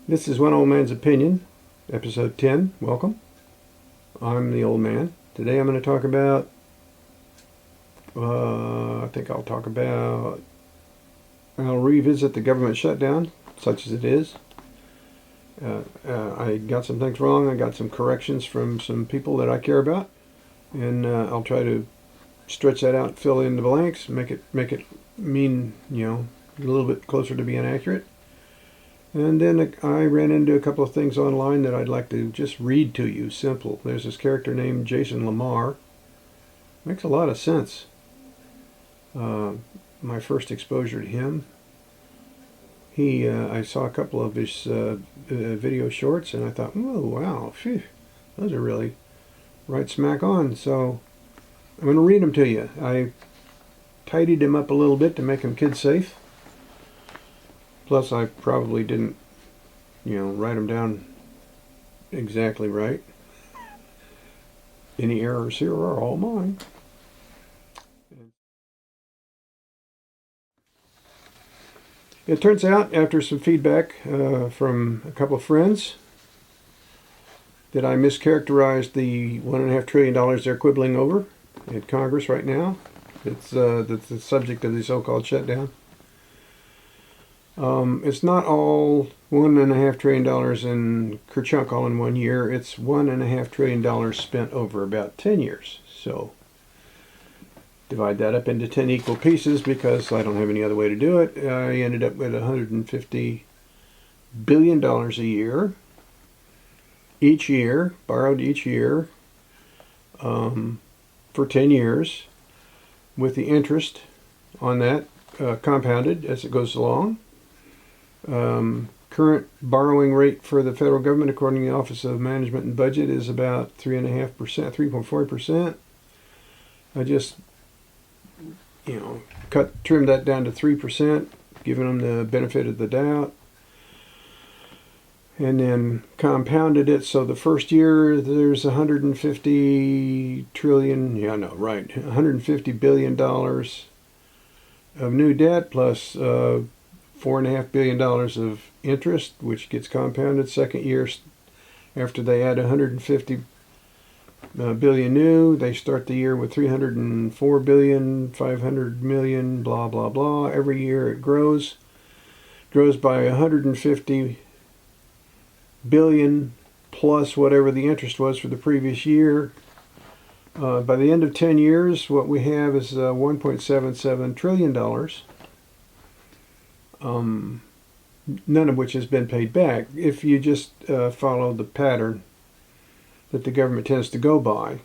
This is One Old Man's Opinion, episode 10. Welcome. I'm the old man. Today I'm going to talk about, I'll revisit the government shutdown, such as it is. I got some things wrong. I got some corrections from some people that I care about. And I'll try to stretch that out, fill in the blanks, make it mean, a little bit closer to being accurate. And then I ran into a couple of things online that I'd like to just read to you. Simple. There's this character named Jason Lamar. Makes a lot of sense. My first exposure to him, I saw a couple of his video shorts, and I thought, oh wow, phew, those are really right smack on. So I'm going to read them to you. I tidied him up a little bit to make him kid safe. Plus, I probably didn't, write them down exactly right. Any errors here are all mine. It turns out, after some feedback from a couple of friends, that I mischaracterized the $1.5 trillion they're quibbling over at Congress right now. That's the subject of the so-called shutdown. It's not all $1.5 trillion in kerchunk all in 1 year. It's $1.5 trillion spent over about 10 years. So divide that up into 10 equal pieces because I don't have any other way to do it. I ended up with $150 billion a year. Each year, borrowed each year for 10 years, with the interest on that compounded as it goes along. Current borrowing rate for the federal government, according to the Office of Management and Budget, is about 3.5%, 3.4%. I just, trimmed that down to 3%, giving them the benefit of the doubt, and then compounded it. So the first year there's $150 billion of new debt plus $4.5 billion of interest, which gets compounded. Second year, after they add $150 billion new, they start the year with $304 billion, $500 million, blah blah blah. Every year it grows by $150 billion plus whatever the interest was for the previous year. By the end of 10 years, what we have is $1.77 trillion. None of which has been paid back. If you just follow the pattern that the government tends to go by,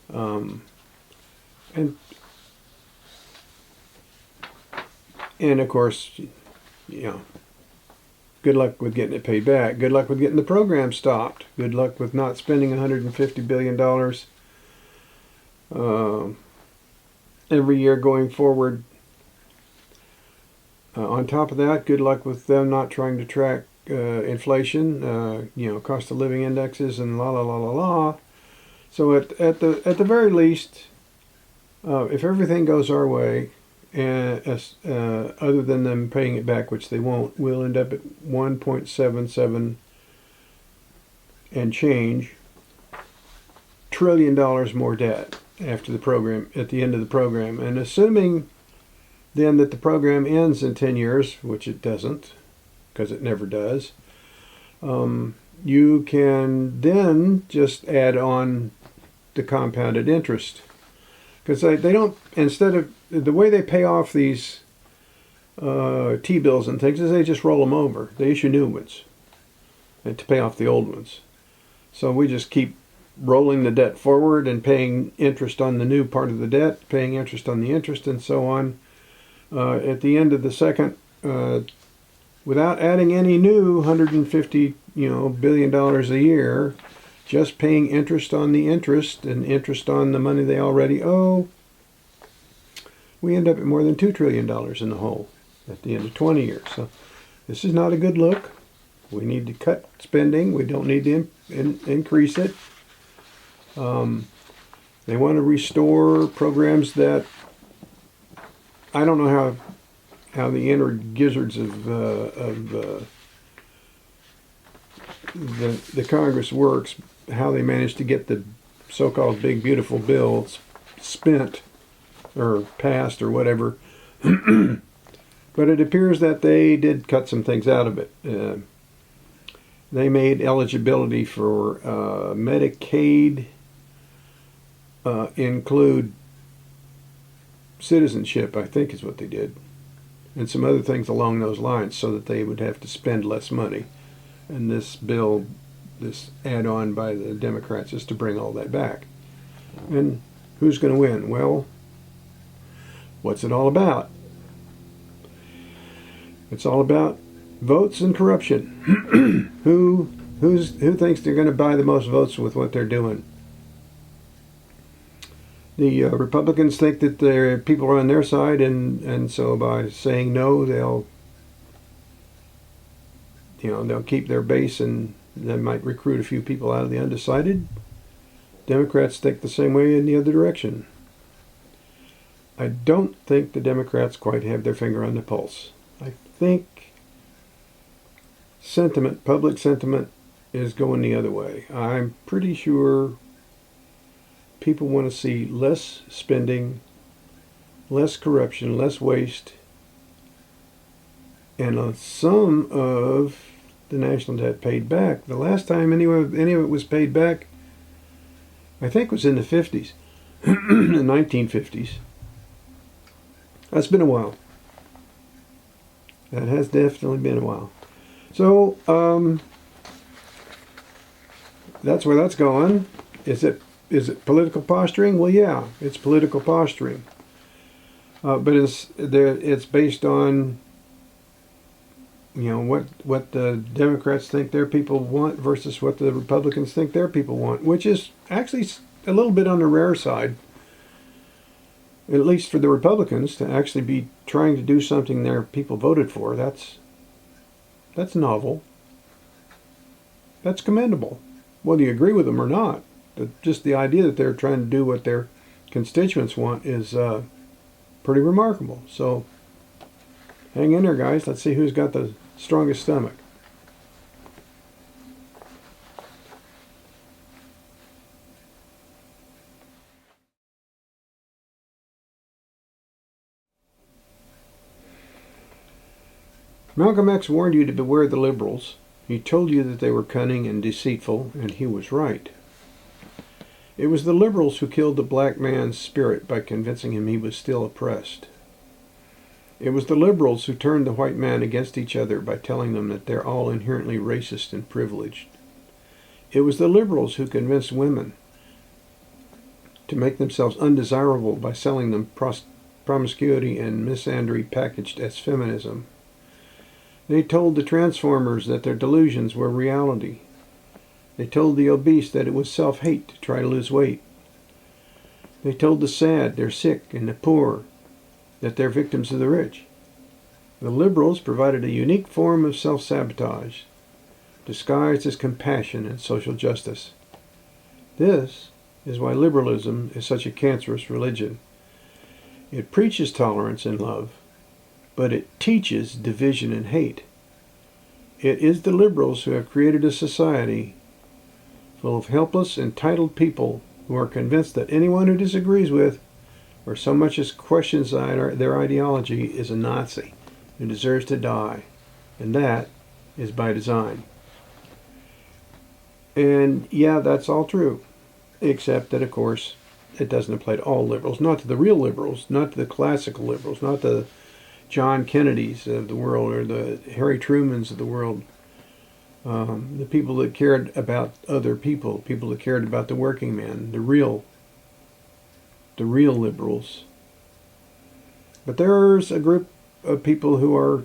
and of course, good luck with getting it paid back. Good luck with getting the program stopped. Good luck with not spending $150 billion every year going forward. On top of that, good luck with them not trying to track inflation, cost of living indexes, and la la la la la. So at the very least, if everything goes our way, other than them paying it back, which they won't, we'll end up at 1.77 and change $1 trillion more debt after the program, at the end of the program, and assuming then that the program ends in 10 years, which it doesn't, because it never does, you can then just add on the compounded interest. Because they don't, instead of, the way they pay off these T-bills and things is they just roll them over. They issue new ones to pay off the old ones. So we just keep rolling the debt forward and paying interest on the new part of the debt, paying interest on the interest, and so on. At the end of the second, without adding any new $150 billion a year, just paying interest on the interest and interest on the money they already owe, we end up at more than $2 trillion in the hole at the end of 20 years. So this is not a good look. We need to cut spending. We don't need to increase it. They want to restore programs that I don't know how the inner gizzards of the Congress works, how they managed to get the so-called big beautiful bill spent or passed or whatever. But it appears that they did cut some things out of it. They made eligibility for Medicaid include citizenship, I think is what they did, and some other things along those lines, so that they would have to spend less money. And this bill, this add-on by the Democrats, is to bring all that back. And who's going to win? Well, what's it all about? It's all about votes and corruption. Who thinks they're going to buy the most votes with what they're doing? The Republicans think that their people are on their side, and so by saying no, they'll keep their base, and they might recruit a few people out of the undecided. Democrats think the same way in the other direction. I don't think the Democrats quite have their finger on the pulse. I think public sentiment is going the other way. I'm pretty sure people want to see less spending, less corruption, less waste, and some of the national debt paid back. The last time any of it was paid back, I think, was in the 50s, the 1950s. That's been a while. That has definitely been a while. So, that's where that's going. Is it political posturing? Well, yeah, it's political posturing. But it's based on, what the Democrats think their people want versus what the Republicans think their people want, which is actually a little bit on the rare side, at least for the Republicans, to actually be trying to do something their people voted for. That's novel. That's commendable, whether you agree with them or not. Just the idea that they're trying to do what their constituents want is pretty remarkable. So hang in there, guys. Let's see who's got the strongest stomach. Malcolm X warned you to beware the liberals. He told you that they were cunning and deceitful, and he was right. It was the liberals who killed the black man's spirit by convincing him he was still oppressed. It was the liberals who turned the white man against each other by telling them that they're all inherently racist and privileged. It was the liberals who convinced women to make themselves undesirable by selling them promiscuity and misandry packaged as feminism. They told the transformers that their delusions were reality. They told the obese that it was self-hate to try to lose weight. They told the sad they're sick and the poor that they're victims of the rich. The liberals provided a unique form of self-sabotage, disguised as compassion and social justice. This is why liberalism is such a cancerous religion. It preaches tolerance and love, but it teaches division and hate. It is the liberals who have created a society full of helpless, entitled people who are convinced that anyone who disagrees with or so much as questions their ideology is a Nazi who deserves to die. And that is by design. And yeah, that's all true. Except that, of course, it doesn't apply to all liberals. Not to the real liberals, not to the classical liberals, not the John Kennedys of the world or the Harry Trumans of the world. The people that cared about other people that cared about the working man, the real liberals. But there's a group of people who are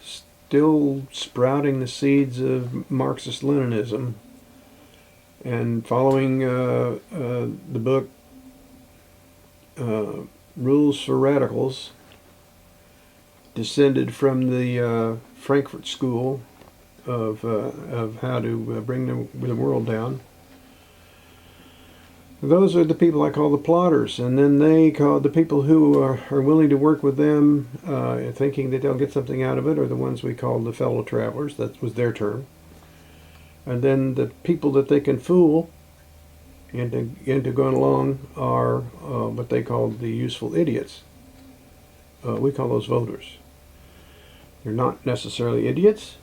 still sprouting the seeds of Marxist-Leninism and following the book Rules for Radicals, descended from the Frankfurt School of how to bring the world down. Those are the people I call the plotters, and then they call the people who are willing to work with them, thinking that they'll get something out of it, are the ones we call the fellow travelers. That was their term. And then the people that they can fool into going along are what they call the useful idiots. We call those voters. They're not necessarily idiots,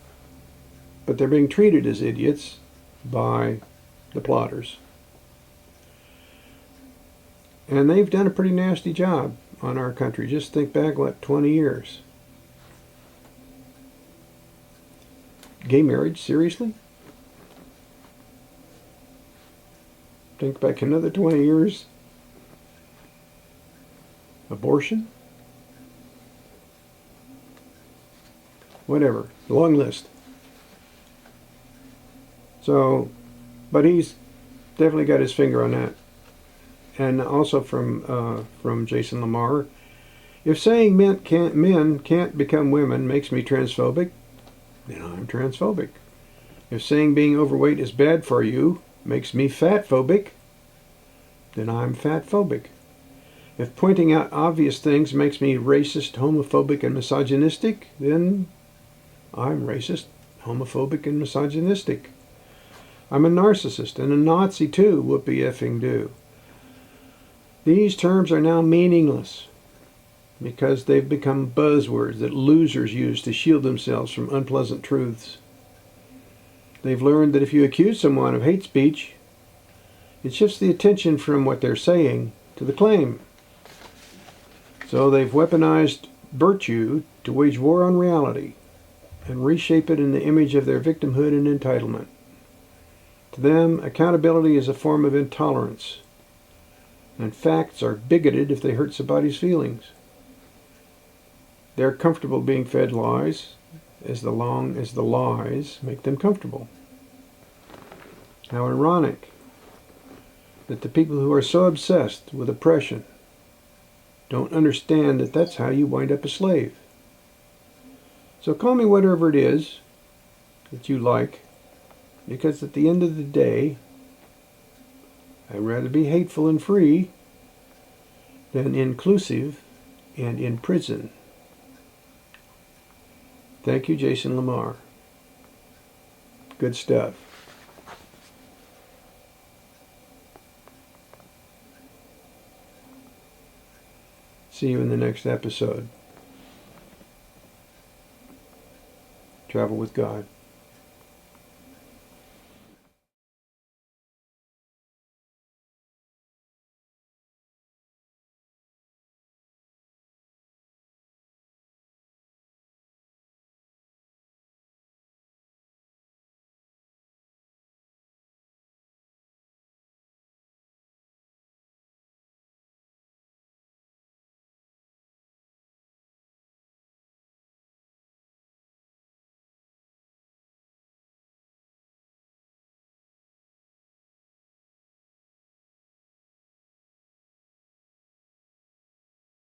but they're being treated as idiots by the plotters. And they've done a pretty nasty job on our country. Just think back, 20 years. Gay marriage, seriously? Think back another 20 years. Abortion? Whatever. Long list. So, but he's definitely got his finger on that. And also from Jason Lamar, if saying men can't become women makes me transphobic, then I'm transphobic. If saying being overweight is bad for you makes me fatphobic, then I'm fatphobic. If pointing out obvious things makes me racist, homophobic, and misogynistic, then I'm racist, homophobic, and misogynistic. I'm a narcissist and a Nazi too, whoopee effing do. These terms are now meaningless because they've become buzzwords that losers use to shield themselves from unpleasant truths. They've learned that if you accuse someone of hate speech, it shifts the attention from what they're saying to the claim. So they've weaponized virtue to wage war on reality and reshape it in the image of their victimhood and entitlement. To them, accountability is a form of intolerance, and facts are bigoted if they hurt somebody's feelings. They're comfortable being fed lies as long as the lies make them comfortable. How ironic that the people who are so obsessed with oppression don't understand that that's how you wind up a slave. So call me whatever it is that you like, because at the end of the day, I'd rather be hateful and free than inclusive and in prison. Thank you, Jason Lamar. Good stuff. See you in the next episode. Travel with God.